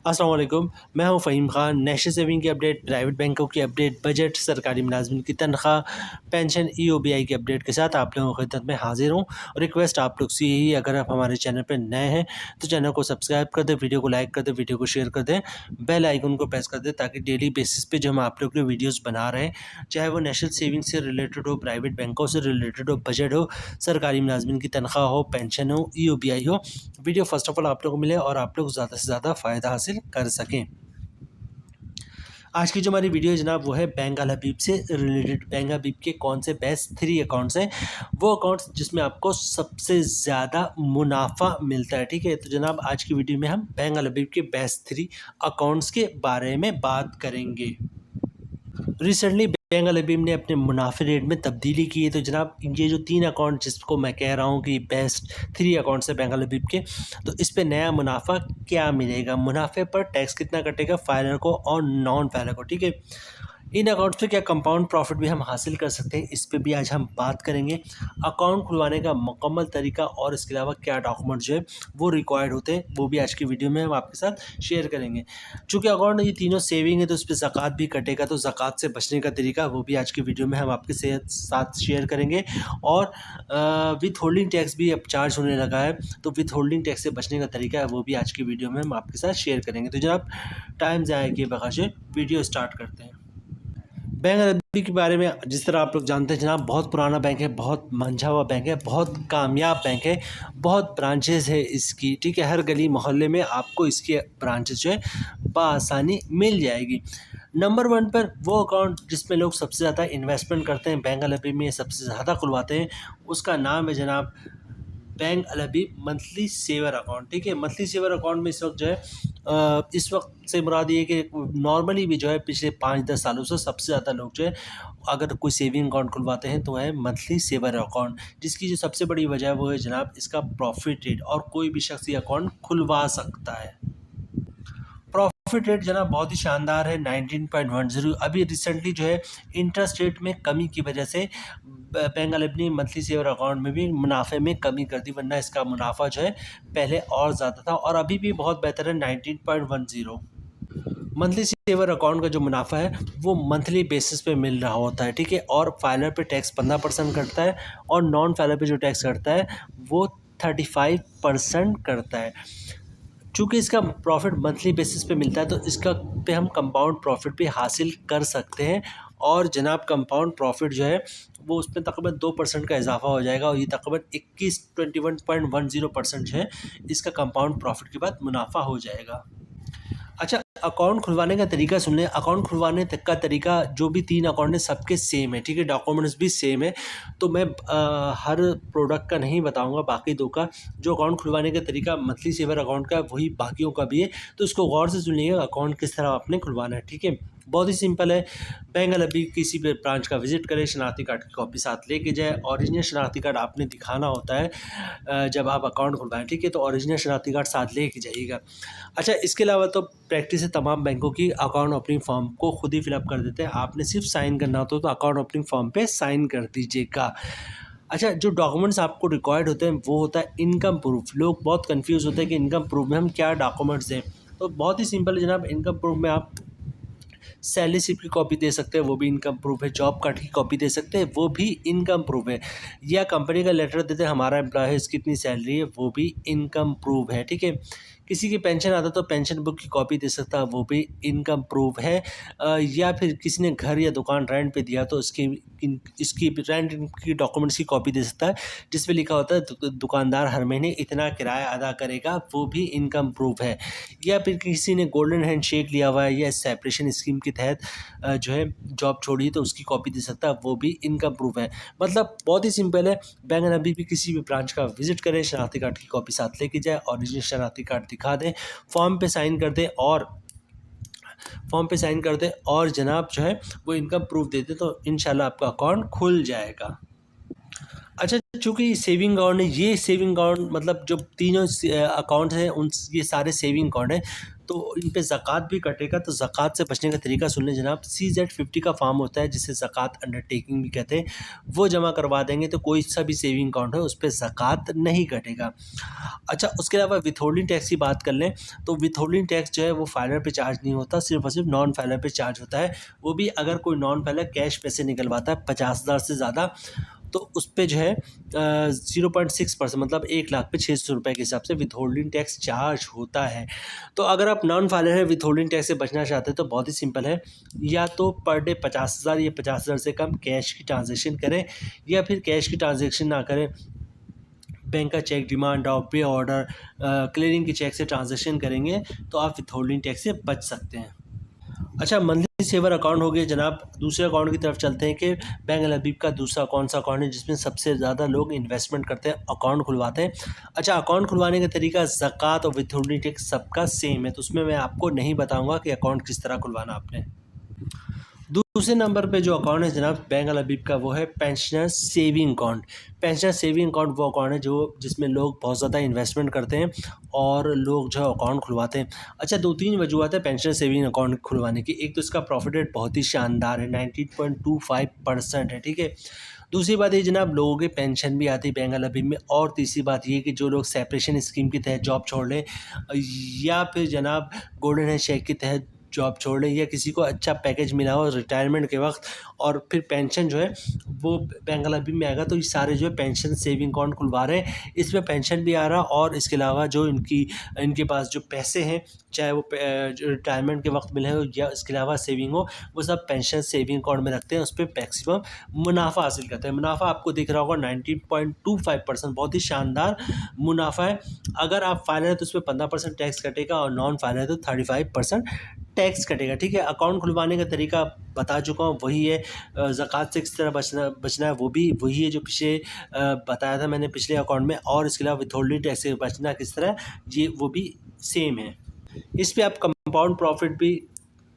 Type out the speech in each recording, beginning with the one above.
अस्सलाम वालेकुम। मैं हूं फ़हीम ख़ान। नेशनल सेविंग की अपडेट, प्राइवेट बैंकों की अपडेट, बजट, सरकारी मुलाज़िमीन की तनख्वाह, पेंशन, ईओबीआई की अपडेट के साथ आप लोगों की खिदमत में हाज़िर हूं। और रिक्वेस्ट आप लोग से यही है, अगर आप हमारे चैनल पर नए हैं तो चैनल को सब्सक्राइब कर दें, वीडियो को लाइक कर दें, वीडियो को शेयर कर दें, बेल आइकन को प्रेस कर दें ताकि डेली बेसिस पे जो हम आप लोग के लिए वीडियोज़ बना रहे हैं, चाहे वो नेशनल सेविंग से रिलेटेड हो, प्राइवेट बैंकों से रिलेटेड हो, बजट हो, सरकारी मुलाज़िमीन की तनख्वाह हो, पेंशन हो, ईओबीआई हो, वीडियो फ़र्स्ट ऑफ ऑल आप लोगों को मिले और आप लोग ज़्यादा से ज़्यादा फ़ायदा हासिल कर सकें। आज की जो हमारी वीडियो है जनाब, वो है बैंक अल हबीब से रिलेटेड। बैंक अल हबीब के कौन से बेस्ट 3 अकाउंट्स हैं, वो अकाउंट्स जिसमें आपको सबसे ज़्यादा मुनाफा मिलता है। ठीक है, तो जनाब आज की वीडियो में हम बैंक अल हबीब के बेस्ट 3 अकाउंट्स के बारे में बात करेंगे। रिसेंटली बैंक अल हबीब ने अपने मुनाफे रेट में तब्दीली की है। तो जनाब ये जो 3 अकाउंट जिसको मैं कह रहा हूँ कि बेस्ट 3 अकाउंट्स है बैंक अल हबीब के, तो इस पे नया मुनाफा क्या मिलेगा, मुनाफे पर टैक्स कितना कटेगा फाइलर को और नॉन फाइलर को। ठीक है, इन अकाउंट्स पे क्या कंपाउंड प्रॉफिट भी हम हासिल कर सकते हैं, इस पे भी आज हम बात करेंगे। अकाउंट खुलवाने का मुकम्मल तरीका और इसके अलावा क्या डॉक्यूमेंट जो है वो रिक्वायर्ड होते हैं, वो भी आज की वीडियो में हम आपके साथ शेयर करेंगे। चूँकि अकाउंट ये तीनों सेविंग है तो उस पर ज़कात भी कटेगा, तो ज़कात से बचने का तरीका वो भी आज की वीडियो में हम आपके साथ शेयर करेंगे। और विथ होल्डिंग टैक्स भी अब चार्ज होने लगा है, तो विथ होल्डिंग टैक्स से बचने का तरीका है वो भी आज की वीडियो में हम आपके साथ शेयर करेंगे। तो जनाब टाइम ज़ाया किए बगैर वीडियो स्टार्ट करते हैं। बैंक अल हबीब के बारे में जिस तरह आप लोग जानते हैं जनाब, बहुत पुराना बैंक है, बहुत मंझा हुआ बैंक है, बहुत कामयाब बैंक है, बहुत ब्रांचेज़ है इसकी। ठीक है, हर गली मोहल्ले में आपको इसकी ब्रांचेज़ जो है बआसानी मिल जाएगी। नंबर 1 पर वो अकाउंट जिसमें लोग सबसे ज़्यादा इन्वेस्टमेंट करते हैं, बैंक अल हबीब में सबसे ज़्यादा खुलवाते हैं, उसका नाम है जनाब बैंक अल हबीब मंथली सेवर अकाउंट। ठीक है, मंथली सेवर अकाउंट में इस वक्त जो है इस वक्त से मुराद ये कि नॉर्मली भी जो है पिछले 5-10 सालों से सबसे ज़्यादा लोग जो है अगर कोई सेविंग अकाउंट खुलवाते हैं तो है मंथली सेवर अकाउंट, जिसकी जो सबसे बड़ी वजह वो है जनाब इसका प्रॉफिट रेट, और कोई भी शख्स ये अकाउंट खुलवा सकता है। प्रॉफिट रेट जनाब बहुत ही शानदार है, 19.10। अभी रिसेंटली जो है इंटरेस्ट रेट में कमी की वजह से बैंक अल हबीब ने मंथली सेवर अकाउंट में भी मुनाफे में कमी कर दी, वरना इसका मुनाफा जो है पहले और ज़्यादा था और अभी भी बहुत बेहतर है, 19.10। मंथली सेवर अकाउंट का जो मुनाफा है वो मंथली बेसिस पे मिल रहा होता है। ठीक है, और फाइलर पे टैक्स 15% कटता है और नॉन फाइलर पे जो टैक्स कटता है वो 35% करता है। चूँकि इसका प्रॉफिट मंथली बेसिस पे मिलता है तो इसका पे हम कंपाउंड प्रॉफिट भी हासिल कर सकते हैं। और जनाब कंपाउंड प्रॉफिट जो है वो उसमें तकरीबन 2% का इजाफा हो जाएगा, और ये तकरीबन 21% जो है इसका कंपाउंड प्रॉफिट के बाद मुनाफा हो जाएगा। अच्छा, अकाउंट खुलवाने का तरीका सुन लें। अकाउंट खुलवाने तक का तरीका जो भी 3 अकाउंट है सबके सेम है। ठीक है, डॉक्यूमेंट्स भी सेम है, तो मैं हर प्रोडक्ट का नहीं बताऊंगा, बाकी 2 का जो अकाउंट खुलवाने का तरीका मंथली सेवर अकाउंट का वही बाकियों का भी है, तो इसको गौर से सुनिएगा अकाउंट किस तरह आपने खुलवाना है। ठीक है, बहुत ही सिंपल है। बैंक अल हबीब किसी भी ब्रांच का विजिट करें, शनाख्ती कार्ड की कॉपी साथ लेके जाए। ओरिजिनल शनाख्ती कार्ड आपने दिखाना होता है जब आप अकाउंट खुलवाएं। ठीक है, तो ओरिजिनल शनाख्ती कार्ड साथ लेके जाइएगा। अच्छा, इसके अलावा तो प्रैक्टिस है तमाम बैंकों की, अकाउंट ओपनिंग फॉर्म को खुद ही फिलअप कर देते हैं, आपने सिर्फ साइन करना होता है, तो अकाउंट ओपनिंग फॉर्म पे साइन कर दीजिएगा। अच्छा, जो डॉक्यूमेंट्स आपको रिक्वायर्ड होते हैं वो होता है इनकम प्रूफ। लोग बहुत कंफ्यूज होते हैं कि इनकम प्रूफ में हम क्या डॉक्यूमेंट्स दें, तो बहुत ही सिंपल है जनाब। इनकम प्रूफ में आप सैलरी स्लिप की कॉपी दे सकते हैं, वो भी इनकम प्रूफ है। जॉब कार्ड की कॉपी दे सकते हैं, वो भी इनकम प्रूफ है। या कंपनी का लेटर देते हैं हमारा एम्प्लॉय है, इसकी कितनी सैलरी है, वो भी इनकम प्रूफ है। ठीक है, किसी की पेंशन आता तो पेंशन बुक की कॉपी दे सकता है, वो भी इनकम प्रूफ है। या फिर किसी ने घर या दुकान रेंट पे दिया तो इसकी रेंट की डॉक्यूमेंट्स की कॉपी दे सकता है, जिसपे लिखा होता है दुकानदार हर महीने इतना किराया अदा करेगा, वो भी इनकम प्रूफ है। या फिर किसी ने गोल्डन हैंड शेक लिया हुआ है या सेपरेशन स्कीम के तहत जो है जॉब छोड़ी तो उसकी कॉपी दे सकता है, वो भी इनकम प्रूफ है। मतलब बहुत ही सिंपल है। बैंक अल हबीब भी किसी भी ब्रांच का विजिट करें, शनाख्ती कार्ड की कॉपी साथ लेके जाए, ओरिजिनल शनाख्ती कार्ड दिखा दें, फॉर्म पे साइन कर दें और जनाब जो है वो इनकम प्रूफ दे दें, तो इंशाल्लाह आपका अकाउंट खुल जाएगा। अच्छा, चूँकि सेविंग अकाउंट है, ये सेविंग अकाउंट मतलब जो तीनों अकाउंट हैं उन ये सारे सेविंग अकाउंट हैं, तो इन पे ज़कात भी कटेगा। तो ज़कात से बचने का तरीका सुन लें जनाब। CZ50 का फॉर्म होता है जिसे ज़कात अंडरटेकिंग भी कहते हैं, वो जमा करवा देंगे तो कोई सा भी सेविंग अकाउंट है उस पे ज़कात नहीं कटेगा। अच्छा, उसके अलावा विथहोल्डिंग टैक्स की बात कर लें तो विथहोल्डिंग टैक्स जो है वो फाइलर पे चार्ज नहीं होता, सिर्फ़ और सिर्फ नॉन फाइलर पे चार्ज होता है। वो भी अगर कोई नॉन फाइलर कैश पैसे निकलवाता है 50,000 से ज़्यादा, तो उस पे जो है 0.6% मतलब 1,00,000 पे 600 रुपये के हिसाब से विथहोल्डिंग टैक्स चार्ज होता है। तो अगर आप नॉन फाइलर है, विथहोल्डिंग टैक्स से बचना चाहते हैं तो बहुत ही सिंपल है, या तो पर डे 50,000 या 50,000 से कम कैश की ट्रांजेक्शन करें, या फिर कैश की ट्रांजेक्शन ना करें, बैंक का चेक, डिमांड ड्राफ्ट, पे ऑर्डर, क्लियरिंग के चेक से ट्रांजेक्शन करेंगे तो आप विथहोल्डिंग टैक्स से बच सकते हैं। अच्छा, मंथली सेवर अकाउंट हो गया जनाब। दूसरे अकाउंट की तरफ चलते हैं कि बैंक अल हबीब का दूसरा कौन सा अकाउंट है जिसमें सबसे ज़्यादा लोग इन्वेस्टमेंट करते हैं, अकाउंट खुलवाते हैं। अच्छा, अकाउंट खुलवाने का तरीका ज़कात और विथहोल्डिंग टैक्स सबका सेम है, तो उसमें मैं आपको नहीं बताऊंगा कि अकाउंट किस तरह खुलवाना आपने। दूसरे नंबर पे जो अकाउंट है जनाब बैंक अल हबीब का, वो है pensioner saving account. Pensioner saving account वो अकाउंट है जो जिसमें लोग बहुत ज़्यादा इन्वेस्टमेंट करते हैं और लोग जो है अकाउंट खुलवाते हैं। अच्छा, 2-3 वजूहत है पेंशनर सेविंग अकाउंट खुलवाने की। एक तो इसका प्रॉफिट रेट बहुत ही शानदार है, 19.25% है, ठीक है। दूसरी बात ये जनाब, लोगों की पेंशन भी आती है बैंक अल हबीब में। और तीसरी बात ये कि जो लोग सेपरेशन स्कीम के तहत जॉब छोड़ लें, या फिर जनाब गोल्डन हैंडशेक के तहत जॉब छोड़ लें, या किसी को अच्छा पैकेज मिला हो रिटायरमेंट के वक्त और फिर पेंशन जो है वो बैंक अल हबीब में आएगा, तो ये सारे जो है पेंशन सेविंग अकाउंट खुलवा रहे हैं। इसमें पेंशन भी आ रहा और इसके अलावा जो इनके पास जो पैसे हैं, चाहे वो जो रिटायरमेंट के वक्त मिले हो या इसके अलावा सेविंग हो, वो सब पेंशन सेविंग अकाउंट में रखते हैं। उस पर मैक्सिमम मुनाफा हासिल करते हैं। मुनाफा आपको दिख रहा होगा 19.25%, बहुत ही शानदार मुनाफा है। अगर आप फाइनल है तो उस पर 15% टैक्स कटेगा और नॉन फाइनल है तो 35% टैक्स कटेगा, ठीक है। अकाउंट खुलवाने का तरीका बता चुका हूँ, वही है। ज़कात से किस तरह बचना है वो भी वही है जो पीछे बताया था मैंने पिछले अकाउंट में। और इसके अलावा विथहोल्डिंग टैक्स से बचना किस तरह, ये वो भी सेम है। इस पे आप कंपाउंड प्रॉफिट भी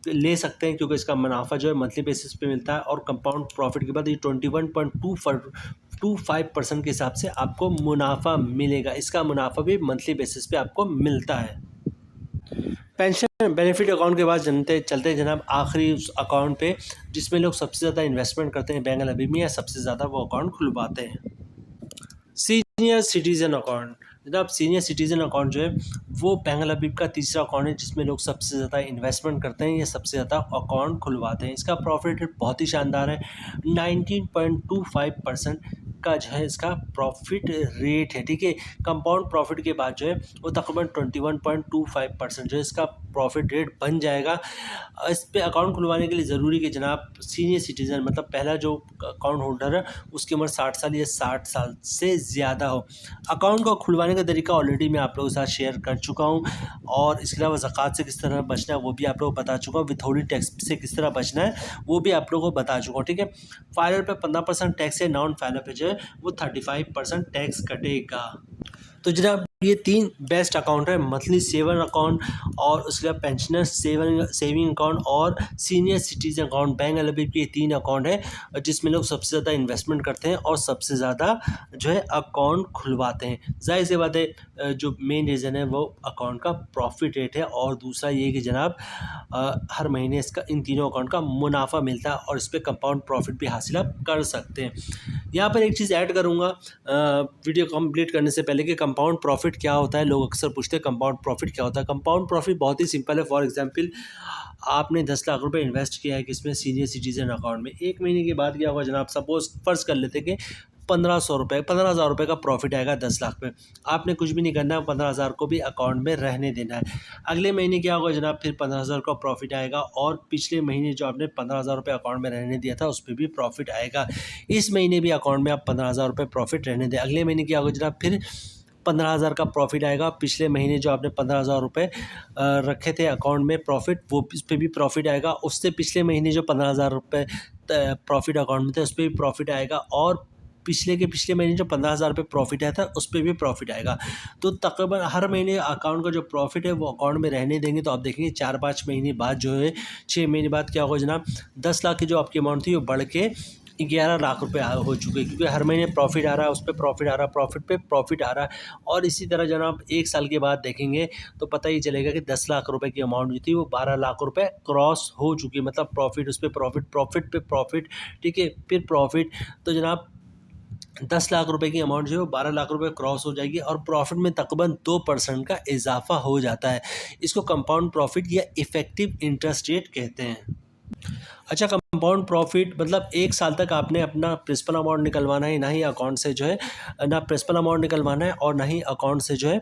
ले सकते हैं क्योंकि इसका मुनाफा जो है मंथली बेसिस पे मिलता है। और कंपाउंड प्रॉफिट के बाद ये 21.25% के हिसाब से आपको मुनाफा मिलेगा। इसका मुनाफा भी मंथली बेसिस पे आपको मिलता है। पेंशन बेनिफिट अकाउंट के बाद चलते हैं जनाब आखिरी उस अकाउंट पे जिसमें लोग सबसे ज़्यादा इन्वेस्टमेंट करते हैं बैंक अल हबीब में, या सबसे ज़्यादा वो अकाउंट खुलवाते हैं। सीनियर सिटीज़न अकाउंट जनाब, सीनियर सिटीज़न अकाउंट जो है वो बैंक अल हबीब का तीसरा अकाउंट है जिसमें लोग सबसे ज़्यादा इन्वेस्टमेंट करते हैं या सबसे ज़्यादा अकाउंट खुलवाते हैं। इसका प्रॉफिट रेट बहुत ही शानदार है, 19.25% का जो है इसका प्रॉफिट रेट है, ठीक है। कंपाउंड प्रॉफिट के बाद जो है वो तकरीबन 21.25% जो है इसका प्रॉफिट रेट बन जाएगा। इस पे अकाउंट खुलवाने के लिए ज़रूरी कि जनाब सीनियर सिटीज़न मतलब पहला जो अकाउंट होल्डर है उसकी उम्र 60 साल या 60 साल से ज़्यादा हो। अकाउंट को खुलवाने का तरीका ऑलरेडी मैं आप लोगों के साथ शेयर कर चुका हूँ, और इसके अलावा ज़कात से किस तरह बचना है वो भी आप लोगों को बता चुका हूँ। विथहोल्डिंग टैक्स से किस तरह बचना है वो भी आप लोगों को बता चुका हूँ, ठीक है। फाइलर पे 15% टैक्स है, नॉन फाइलर पे जो है वो 35% टैक्स कटेगा। तो जनाब ये 3 बेस्ट अकाउंट है, मंथली सेवर अकाउंट और उसके बाद पेंशनर सेविंग अकाउंट और सीनियर सिटीजन अकाउंट। बैंक अल हबीब के ये 3 अकाउंट है जिसमें लोग सबसे ज़्यादा इन्वेस्टमेंट करते हैं और सबसे ज़्यादा जो है अकाउंट खुलवाते हैं। ज़ाहिर सी बात है जो मेन रीज़न है वो अकाउंट का प्रॉफिट रेट है, और दूसरा ये कि जनाब हर महीने इसका इन तीनों अकाउंट का मुनाफा मिलता है और इस पर कंपाउंड प्रॉफिट भी हासिल आप कर सकते हैं। यहाँ पर एक चीज़ ऐड करूँगा वीडियो कंप्लीट करने से पहले कि कंपाउंड प्रॉफिट क्या होता है। लोग अक्सर पूछते हैं कंपाउंड प्रॉफिट क्या होता है। कंपाउंड प्रॉफिट बहुत ही सिंपल है। फॉर एग्जांपल आपने 10 लाख रुपए इन्वेस्ट किया है किसमें, सीनियर सिटीजन अकाउंट में। 1 महीने के बाद क्या होगा जनाब, सपोज फ़र्ज़ कर लेते कि 15,000 रुपये का प्रॉफिट आएगा 10 लाख पे। आपने कुछ भी नहीं करना है, 15,000 को भी अकाउंट में रहने देना है। अगले महीने क्या होगा जनाब, फिर 15,000 का प्रॉफिट आएगा और पिछले महीने जो आपने 15,000 रुपये अकाउंट में रहने दिया था उस पर भी प्रॉफिट आएगा। इस महीने भी अकाउंट में आप 15,000 रुपये प्रॉफिट रहने दें। अगले महीने क्या होगा जनाब, फिर 15,000 का प्रॉफिट आएगा। पिछले महीने जो आपने 15,000 रुपये रखे थे अकाउंट में प्रॉफिट, वो उस पर भी प्रॉफिट आएगा। उससे पिछले महीने जो 15,000 रुपये प्रॉफिट अकाउंट में थे उस पर भी प्रॉफिट आएगा, और पिछले के पिछले महीने जो 15,000 रुपये प्रॉफिट आया था उस पर भी प्रॉफिट आएगा। तो तकरीबन हर महीने अकाउंट का जो प्रॉफिट है वो अकाउंट में रहने देंगे तो आप देखेंगे 4-5 महीने बाद जो है 6 महीने बाद क्या होगा जनाब, 10 लाख की जो आपकी अमाउंट थी वो बढ़ के 11 लाख रुपए हो चुके हैं, क्योंकि हर महीने प्रॉफिट आ रहा है, उस पे प्रॉफिट आ रहा है, प्रॉफिट पे प्रॉफिट आ रहा है। और इसी तरह जनाब 1 साल के बाद देखेंगे तो पता ही चलेगा कि 10 लाख रुपए की अमाउंट जो थी वो 12 लाख रुपए क्रॉस हो चुकी है। मतलब प्रॉफिट उस पे प्रॉफिट, प्रॉफिट पे प्रॉफिट, ठीक है, फिर प्रॉफिट। तो जनाब 10 लाख रुपए की अमाउंट जो है वो 12 लाख रुपए क्रॉस हो जाएगी और प्रॉफिट में तकरीबन 2% का इजाफा हो जाता है। इसको कंपाउंड प्रॉफिट या इफेक्टिव इंटरेस्ट रेट कहते हैं। अच्छा, कंपाउंड प्रॉफिट मतलब 1 साल तक आपने अपना प्रिंसिपल अमाउंट निकलवाना है, ना ही अकाउंट से जो है ना प्रिंसिपल अमाउंट निकलवाना है और ना ही अकाउंट से जो है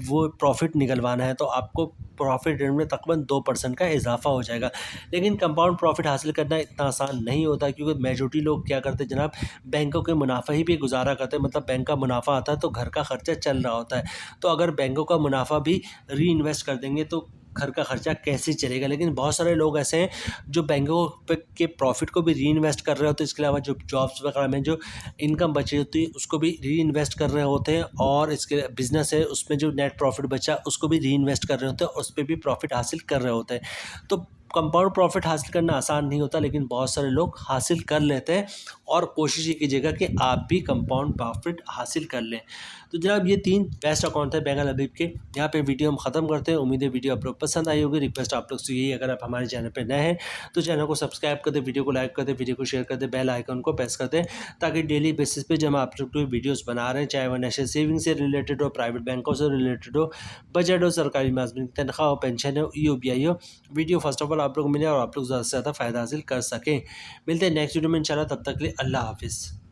वो प्रॉफिट निकलवाना है। तो आपको प्रॉफिट रेट में तकरीबन 2% का इजाफा हो जाएगा। लेकिन कंपाउंड प्रॉफिट हासिल करना इतना आसान नहीं होता, क्योंकि मेजॉरिटी लोग क्या करते हैं जनाब, बैंकों के मुनाफा ही पे गुजारा करते हैं। मतलब बैंक का मुनाफा आता है तो घर का खर्चा चल रहा होता है। तो अगर बैंकों का मुनाफा भी री इन्वेस्ट कर देंगे तो घर का खर्चा कैसे चलेगा। लेकिन बहुत सारे लोग ऐसे हैं जो बैंकों पे के प्रॉफिट को भी री इन्वेस्ट कर रहे होते हैं। इसके अलावा जो जॉब्स वगैरह में जो इनकम बची होती है उसको भी री इन्वेस्ट कर रहे होते हैं, और इसके बिजनेस है उसमें जो नेट प्रॉफिट बचा उसको भी री इन्वेस्ट कर रहे होते हैं और उस पर भी प्रॉफिट हासिल कर रहे होते हैं। तो कंपाउंड प्रॉफिट हासिल करना आसान नहीं होता, लेकिन बहुत सारे लोग हासिल कर लेते हैं। और कोशिश ये कीजिएगा कि आप भी कंपाउंड प्रॉफिट हासिल कर लें। तो जनाब ये 3 बेस्ट अकाउंट है बैंक अल हबीब के। यहाँ पे वीडियो हम ख़त्म करते हैं। उम्मीद है वीडियो आप लोग पसंद आई होगी। रिक्वेस्ट आप लोग से यही, अगर आप हमारे चैनल पे नए हैं तो चैनल को सब्सक्राइब कर दें, वीडियो को लाइक कर दें, वीडियो को शेयर कर दें, बेल आइकन को प्रेस कर दें, ताकि डेली बेसिस पे जब हम आप लोग को वीडियोस बना रहे हैं, चाहे वह नेशनल सेविंग से रिलेटेड हो, प्राइवेट बैंकों से रिलेटेड हो, बजट हो, सरकारी मुलाजमिन की तनख्वाह हो, पेंशन हो, EOBI हो, वीडियो फर्स्ट ऑफ ऑल आप लोग मिले और आप लोग ज़्यादा से ज़्यादा फ़ायदा हासिल कर सकें। मिलते हैं नेक्स्ट वीडियो में इंशाल्लाह। तब तक के लिए अल्लाह हाफिज़।